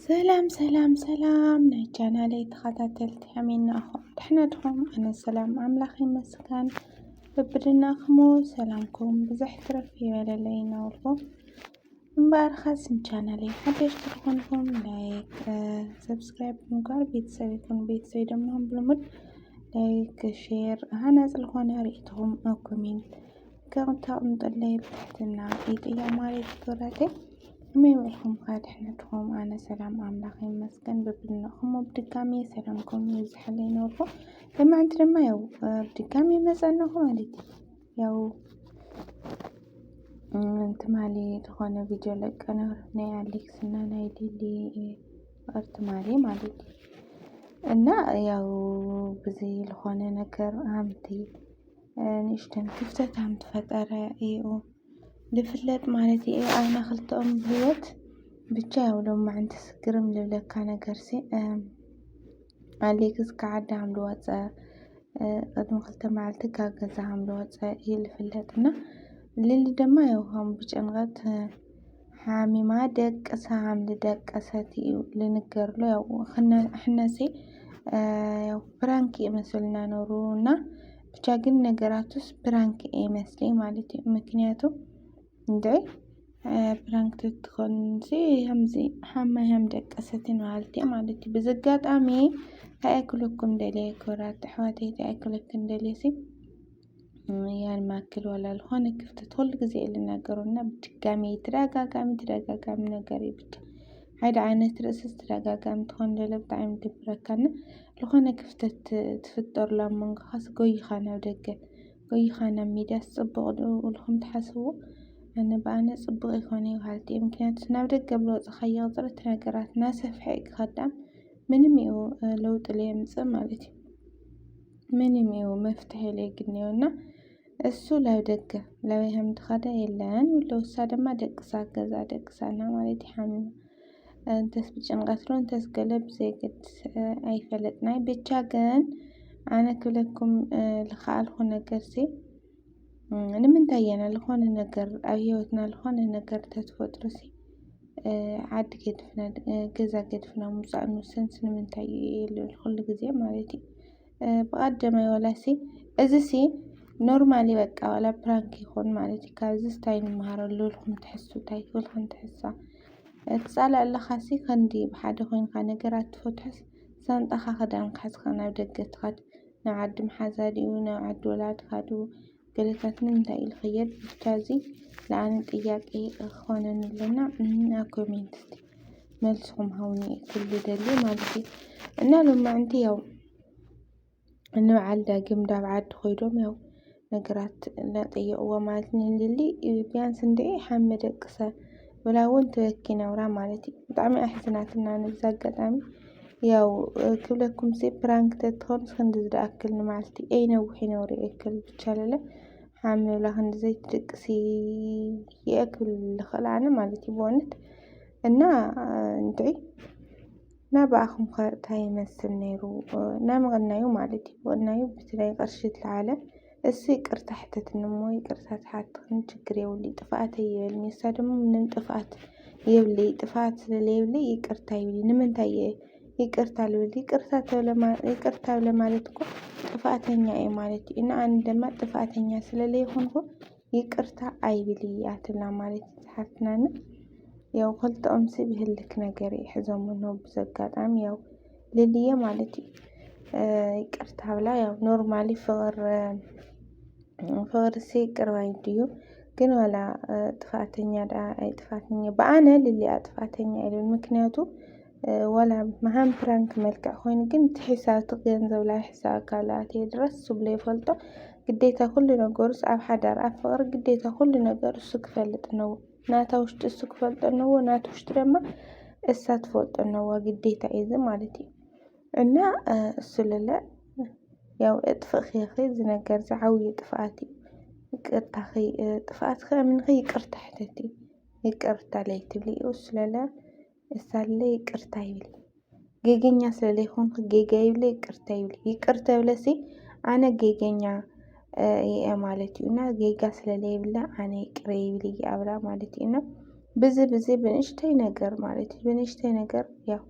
ሰላም ናይ ቻናለይ ተኸታተልቲ ሓሜና ኣኹም ድሕነትኩም ኣነ ሰላም ኣምላኽ ይመስገን በብድናኹም ሰላምኩም ብዙሕ ትረፍ ይበለለይ ናውልኩም እምበኣርኻስ ቻናለይ ሓደሽቲ ትኾንኩም ላይክ ሰብስክራይብ ምግባር ቤተሰብ ድማ ብልሙድ ላይክ ሼር ሃናፅ ዝኾነ ርእይትኩም ኣብ ኮሜንት ከምታቕምጡለይ ብትሕትና ይጥያ ማለት ትወዳተይ ميوعكم خادحنتكم أنا سلام أملاخ يمسكن ببناكم وبدكامي سلامكم يزحلين ورفو لما عند لما يو بدكامي مسألناكم عليتي يو انت مالي تخوانا فيديو لك أنا رفني عليك سنانا يدي ارتمالي ماليتي أنا يو بزي لخوانا نكر عمتي نشتن كفتت عم تفتر ايو لفلت مالتي أنا خلطهم بهوت بتجاولوا مع أنت سكرم لك أنا كرسي عليك سكعد عملوا واتساب قدم خلطة معلتك كذا عملوا واتساب هي لفلتنا اللي دما يوهم بجنغت حامي ما دق أسهم لدق أساتي لنقر له يو خلنا إحنا سي يو برانكي مثلنا نورونا بتجاقل نقراتوس برانكي مثلي مالتي مكنياتو ندعي برانك تدخل زي همزي حما هم دك أساتين وعالتي مالتي بزقات أمي هأكلكم دلي كورات حواتي تأكلكم دليسي يعني ما أكل ولا الخونة كيف تدخل زي اللي نقرونا بتقامي تراقا قام نقري بك هيدا عينة رأسس تراقا قام تخون للا بتعيم دبركنا الخونة كيف تفتر لما خاص قوي خانا ودقة قوي خانا ميداس صبغ والخم تحسبوا أنا بأنا صبغ إخواني وحالتي يمكن تناودك قبل وتخيل ضرت نقرات ناس في حق خدام من ميو لو طلع مالتي من ميو مفتاح لي قنيونا السو لو دقة لو يهم تخدا يلان ولو سادة ما دق ساكزا دق سانا مالتي حامل انتس بجنغثرون انتس قلب زي قد أي فلتناي بيتشاقن أنا كلكم لخال خونا قرسي أنا من تاينا لخون النقر أبيوتنا لخون النقر تتفوت رسي عاد كدفنا جزا كدفنا مصعد نسنسن من تاي الخل جزية مالتي بقدر ما يولاسي أزسي نورمالي بقى ولا برانك يكون مالتي كازس تاين مهار اللولكم تحسوا تاي كلكم تحسوا تسأل الله خاسي خندي بحد خوين خانة قرات تفتحس سانتخا خدان خاص خانا بدقت خد نعد محازادي ونعد ولاد خادو قلتات نمتاي الخير بتازي لعن الإياقي إخوانا لنا من كومنتي ملسهم هوني كل دلي مالتي إنا لما عندي يوم إنه عالدا قمدا بعد خويدوم يو نقرات لا طيقوا مالتني اللي بيان سندعي حمد قصة ولا وانت وكينا ورا مالتي دعمي أحسناتنا نبزاق دعمي يو كلكم سي برانك تدخل خندز أكل مالتي أين وحين وري أكل بتشالله حامل ولا خندز زي ترقسي يأكل خلعنا مالتي بونت إنا ندعي نابعكم خاطها يمثل نيرو نام غنايو مالتي وغنايو بتلاقي قرشة العالم السيق ارتحت النمو يقرتها تحت نشكر يولي طفات يولي سادم من طفات يولي طفات يولي يقرتها يولي نمنتاي يقرتها يولي يقرتها ولا مالتكو طفاتنيا اي مالتي إن عندما طفاتنيا سلالي يخونكو يقرتها اي بلياتنا مالتي تحتنا يو قلت أمسي بهلك نقري حزو منه بزقات عم يو لليا مالتي يقرتها ولا يو نورمالي فغر سيقر وايديو كن ولا طفاتنيا دا اي طفاتنيا بأنا للي أطفاتنيا إلو المكنياتو ولا مهام برانك ملكع خوين كنت حساب تغينزو لا حساب كالاتي درس وبلي فلطو قديتا كل نقرس أو حدار أفغر قديتا كل نقرس سكفلت نو ناتا وشت السكفلت نو ناتا وشت رما السات فلط نو قديتا إذا مالتي إنا السلالة يو اطفخي خي زنقر زعوي طفاتي قرتا خي طفات خي من غي قرتا حتتي يقرتا ليتي بلي السلالة السالة يقرتا يبلي جيجينيا سلالة يخون جيجا يبلي يقرتا يبلسي أنا جيجينيا مالتي إنا جيجا سلالة يبلا أنا يقري يبلي أبلا مالتي إنا ብዚ ብንእሽተይ ነገር ማለት እዩ ብንእሽተይ ነገር ያው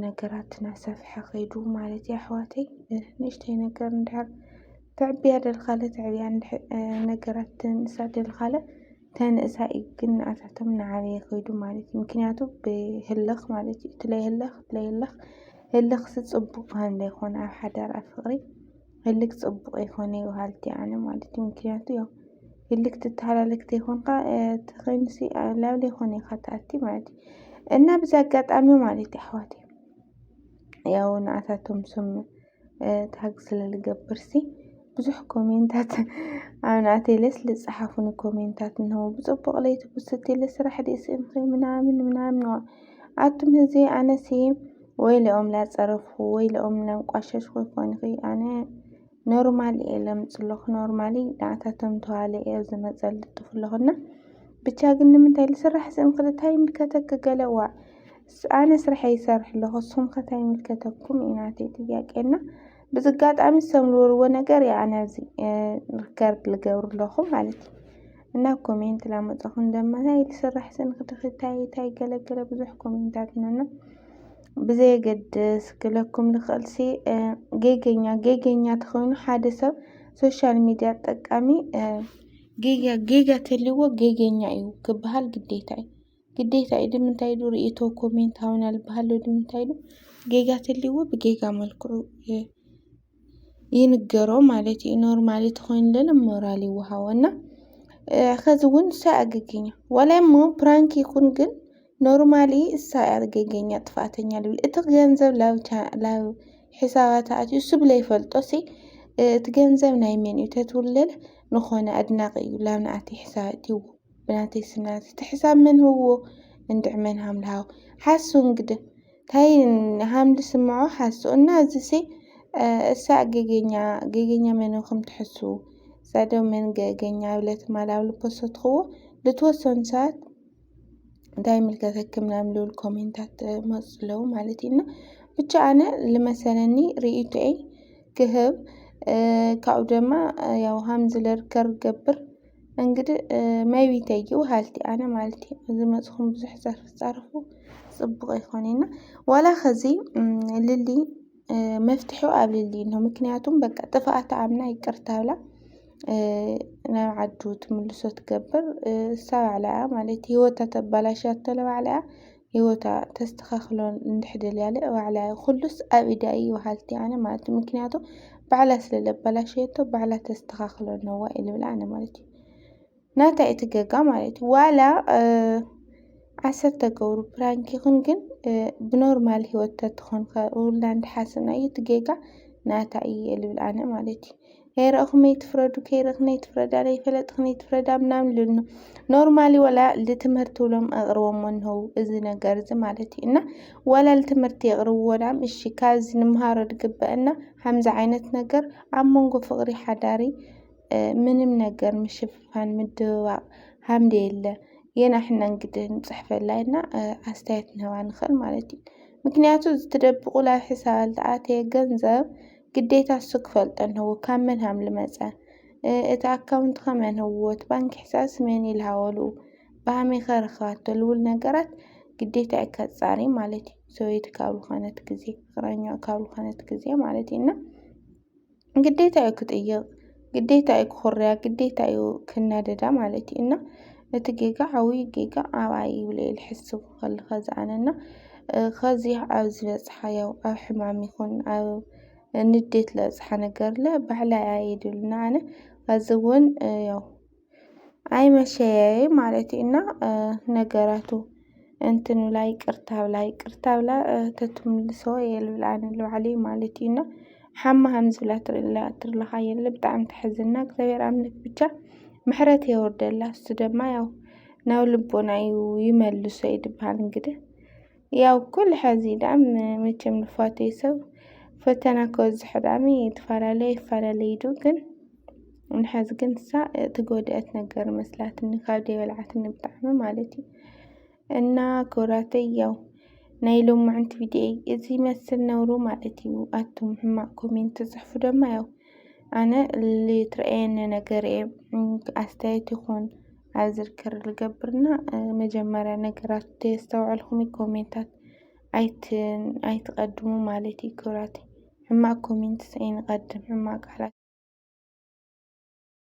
ነገራትና ሰፊሐ ኸይዱ ማለት እዩ ኣሕዋተይ ንእሽተይ ነገር እንድሕር تعبير الخالة تعبير ነገራት ተንእሳ ደልኻለ ተንእሳ ግን ንኣታቶም ንዓበየ ኸይዱ ማለት እዩ ምክንያቱ ብህልኽ ማለት እዩ ትለይህልኽ ህልኽ ጽቡቕ ሃንደይ ይኾነ ኣብ ሓዳር ኣብ ፍቕሪ ህልክ ጽቡቕ ይኾነ ይውሃልቲ ኣነ ማለት እዩ ምክንያቱ ያው ህልክ ትተሓላለክ ተይኮንካ ተኸንሲ ላብለ ይኾነ ይኻታኣቲ ማለት እዩ እና ብዛ ኣጋጣሚ ማለት እዩ ኣሕዋተይ ያው ንኣታቶም ስም ታግ ስለልገብርሲ ብዙሕ ኮሜንታት ኣብ ናተይ ልጽሓፉኒ ኮሜንታት እንሆ ብጽቡቕ ለይቲ ብስትለ ስራሕ ደስምኺ ምናምን ኣቱም ህዚ ኣነሲ ወይ ለኦም ላጸረፍኩ ወይ ለኦም ላንቋሸሽኩ ይኮንኺ ኣነ ኖርማል ለምጽለኹ ኖርማሊ ንኣታቶም ተዋለ ዝመጸል ልጥፍለኹና ብቻ ግን ንምንታይ ልስራሕ ስምክልታይ ምልከተክ ገለዋ ኣነ ስራሐይ ይሰርሕ ኣለኹ እሱም ከታይ ምልከተኩም ኢናተይ ጥያቄና ብዝጋጣሚ ሰምልዎ ነገር ያነ እዚ ሪከርድ ልገብር ኣለኹ ማለት እዩ እና ኮሜንት ላመጣኹ እንደማታይ ልስራሕ ስንክትታይ ገለገለ ብዙሕ ኮሜንታት ነና ብዘይገድስ ክለኩም ልኽእልሲ ጌገኛ ተኾይኑ ሓደ ሰብ ሶሻል ሚድያ ተጠቃሚ ጌጋ ተልዎ ጌገኛ እዩ ክበሃል ግዴታ እዩ ድምንታይ ዱ ርእይቶ ኮሜንት ሃውና ልበሃሉ ድምንታይ ዱ ጌጋ ተልዎ ብጌጋ መልክዑ ይንገሮ ማለት እዩ ኖርማሊ ተኾይንለን ሞራል ይወሃወና ኸዝውን ሳያገገኛ ወላይሞ ፕራንክ ይኩን ግን ኖርማሊ ሳያገገኛ ጥፋተኛ ልብል እቲ ገንዘብ ላው ሒሳባት ኣትዩ እሱ ብለ ይፈልጦሲ እቲ ገንዘብ ናይ መን እዩ ተትውለል ንኾነ ኣድናቂ እዩ ላብ ንኣተይ ሒሳብ ኣትይዎ ብናተይ ስናት እቲ ሒሳብ መን ህዎ እንድዕ መን ሃምልሃው ሓሱ እንግዲህ ታይ ሃምሊ ስምዖ ሓሱ እና እዚሲ እሳ ጌገኛ መንኹም ትሕሱ ሳደው መን ጌገኛ ብለት ማላብ ልፖስትኽዎ ልትወሰኑ ሰዓት እንታይ ምልከተክም ናምልብል ኮሜንታት መጽለው ማለት እዩ ብቻ ኣነ ልመሰለኒ ርእይቶይ ክህብ ካብኡ ድማ ያው ሃምዚ ለርከር ገብር እንግዲህ መይቢተይው ሃልቲ ኣነ ማለት እዩ ዝመጽኹም ብዙሕ ጻርፉ ጽቡቕ ይኾነና ዋላ ኸዚ ልሊ መፍትሒው ኣብ ልሊ ነው ምክንያቱም በቃ ጥፋኣት ኣምና ይቅርታ ብላ ናብ ዓዱ ትምልሶ ትገብር ሰባዕላ ማለት ህይወታ ተባላሻት ተለባዕላ ህይወታ ተስተኻኽሎ እንድሕደል ያለ ባዕላ ኩሉስ ኣብ ኢዳይ ወሃልቲ ኣነ ማለት ምክንያቱም ባዕላ ስለለባላሸቶ ባዕላ ተስተኻኽሎ ነዋ ኢልብላ ኣነ ማለት እዩ ናታይ እትገጋ ማለት ዋላ ዓሰር ተገብሩ ፕራንክ ይኹን ግን ብኖርማል ህይወት ተትኾን ውላንድ ሓስና እዩ ትጌጋ ናታ እዩ ልብል ኣነ ማለት እዩ ከይረእኹመይ ትፍረዱ ከይረእኽነይ ትፍረዳ ለይፈለጥኽነይ ትፍረዳ ምናምን ልብሉ ኖርማሊ ወላ ልትምህርቲ ብሎም ኣቕርቦሞ እንህው እዚ ነገር እዚ ማለት እዩ እና ወላ ልትምህርቲ የቕርብዎዳም እሺ ካዚ ንምሃሮ ድግበአና ሃምዛ ዓይነት ነገር ኣብ መንጎ ፍቕሪ ሓዳሪ ምንም ነገር ምሽፍፋን ምድብባቕ ሃምደ የለ የናሕና እንግዲህ ንጽሕፈላይና ኣስተያየት ንህባ ንኽእል ማለት እዩ ምክንያቱ ዝተደብቑ ላብ ሒሳብ ተኣተየ ገንዘብ ግዴታ እሱ ክፈልጦ እንህዎ ካብ መን ሃምሊ መጸ እቲ ኣካውንት ከመን ህዎ እቲ ባንኪ ሕሳብስ መን ኢልሃወሉ ብሃመይ ኸረኽባቶ ልብል ነገራት ግዴታ ይከጻሪ ማለት እዩ ሰበይቲ ካብ ዝኾነት ጊዜ ፍቕረኛ ካብ ዝኾነት ጊዜ ማለት እዩ እና ግዴታ እዩ ክጥይቕ ግዴታ እዩ ክኹርያ ግዴታ እዩ ክናደዳ ማለት እዩ እና እቲ ጌጋ ዓብይ ጌጋ ኣብኣይ ይብለ ልሕስብ ከለኸ ዝኣነና ኸዚ ኣብ ዝበጽሓ ያው ኣብ ሕማም ይኹን ኣብ ንዴት ለጽሓ ነገርለ ባዕላ ኣይድልና ኣነ ኸዝውን ያው ኣይ መሸያይ ማለት እና ነገራቱ እንትን ላይ ቅርታብላ ተትምልሶ የልብላን ለዓሊ ማለት እና ሓማ ሃምዝብላ ትርለኻ የለ ብጣዕሚ ተሕዝና እግዚአብሔር ኣምልክ ብቻ ምሕረት የወርደላ እሱ ደማ ያው ናብ ልቦና ይመልሶ ይድብሃል እንግዲህ ያው ኩል ሕዚ ዳም መቸም ልፋተይ ሰብ ፈተና ከወዝሕ ዳሚ ይፈላለዩ ግን ንሓዝ ግን ሳ ትጎድአት ነገር መስላትኒ ካብ ደይበልዓትኒ ብጣዕሚ ማለት እዩ እና ክብራተይ ያው ናይ ሎማዓንቲ ቪድዮ እዚ መስል ነብሩ ማለት እዩ ኣቱም ሕማቅ ኮሜንት ጽሕፉ ደማ ያው ኣነ ልትርአየኒ ነገር ኣስተያየት ይኹን أذكر الجبرنا مجمرة نجرات تستوعلهم كومنتات أيت قدموا مالتي كراتي حما كومنت سين قدم حما قالت